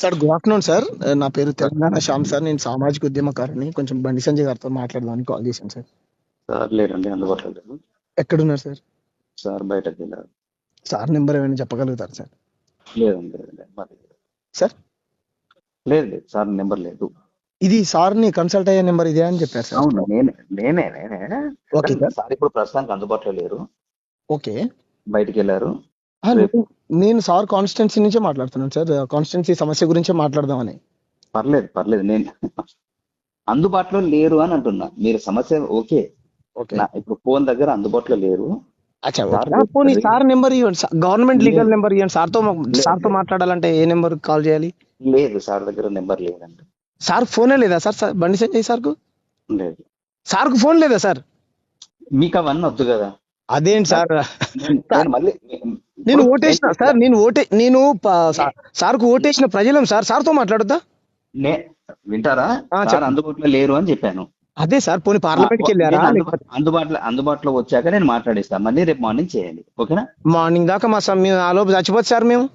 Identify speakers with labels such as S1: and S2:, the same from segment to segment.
S1: Sir good afternoon sir. నా పేరు Telangana Shyam sir. నేను సామాజిక ఉద్యమకారుని. కొంచెం బండి సంజయ్ గారితో మాట్లాడదామని కాల్ చేశాను సార్.
S2: సార్ లేరండి, అందుబాటులో లేదు.
S1: ఎక్కడున్నారు సార్?
S2: సార్ బయటకు వెళ్ళారు.
S1: సార్ నెంబర్ ఏమైనా చెప్పగలుగుతారు సార్?
S2: లేదండి, లేదండి, మరి
S1: సార్
S2: లేదు లేదు, సార్ నెంబర్ లేదు.
S1: ఇది సార్ని కన్సల్ట్ అయ్యే నెంబర్ ఇదే అని చెప్పారు సార్.
S2: అవును, నేనే.
S1: Okay sir.
S2: సార్ ఇప్పుడు ప్రస్తుతానికి అందుబాటులో లేరు,
S1: ఓకే.
S2: బయటికి వెళ్ళారు.
S1: నేను సార్ కాన్స్టిట్యున్సీ నుంచే మాట్లాడుతున్నాను సార్. కాన్స్టిట్యున్సీ సమస్య గురించే మాట్లాడదామని.
S2: పర్లేదు, నేను అందుబాటులో లేరు అని అంటున్నా. మీరు సమస్య ఓకే,
S1: ఓకే.
S2: ఇప్పుడు ఫోన్ దగ్గర అందుబాటులో లేరు.
S1: అచ్చా,
S2: సార్
S1: ఓకే. పోనీ సార్ నెంబర్ ఇవ్వండి. గవర్నమెంట్ లీగల్
S2: లేదు.
S1: నెంబర్ ఇవ్వండి. సార్తో మాట్లాడాలంటే ఏ నెంబర్ కాల్ చేయాలి?
S2: లేదు, సార్ దగ్గర నెంబర్ లేదండి.
S1: సార్ ఫోనే లేదా సార్? బండి సంజయ్ సార్కు
S2: లేదు.
S1: సార్కు ఫోన్ లేదా సార్?
S2: మీకు అవన్నీ వద్దు కదా.
S1: అదేంటి సార్?
S2: నేను మళ్ళీ
S1: నేను ఓటేసిన సార్. సార్కు ఓటేసిన ప్రజలం సార్. సార్తో మాట్లాడొద్దా?
S2: వింటారా? సార్
S1: చెప్పండి.
S2: అందుబాటులో లేరు అని చెప్పాను.
S1: అదే సార్. పోనీ పార్లమెంట్ కి వెళ్ళారా?
S2: అందుబాటులో వచ్చాక నేను మాట్లాడిస్తాను. మళ్ళీ రేపు మార్నింగ్ చేయండి, ఓకేనా?
S1: మార్నింగ్ దాకా ఆ లోపు చచ్చిపోతే సార్ మేము.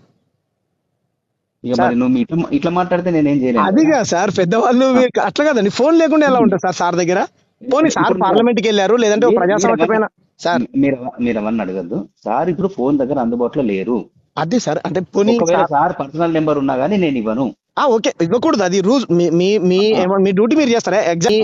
S2: ఇక మరి నువ్వు ఇట్లా మాట్లాడితే నేనేం చేయలేను.
S1: అదిగా సార్, పెద్దవాళ్ళు అట్లా కదండి. ఫోన్ లేకుండా ఎలా ఉంటుంది సార్ సార్ దగ్గర? పోనీ సార్ పార్లమెంట్ కి వెళ్ళారు, లేదంటే ప్రజా సమస్య పైన సార్.
S2: మీరు అవన్నీ అడగద్దు సార్. ఇప్పుడు ఫోన్ దగ్గర అందుబాటులో లేరు.
S1: అదే సార్. అంటే పోనీ
S2: సార్ పర్సనల్ నెంబర్ ఉన్నా గానీ నేను ఇవ్వను.
S1: ఓకే, ఇవ్వకూడదు. అది రూల్స్. మీ డ్యూటీ మీరు చేస్తారా? ఎగ్జామ్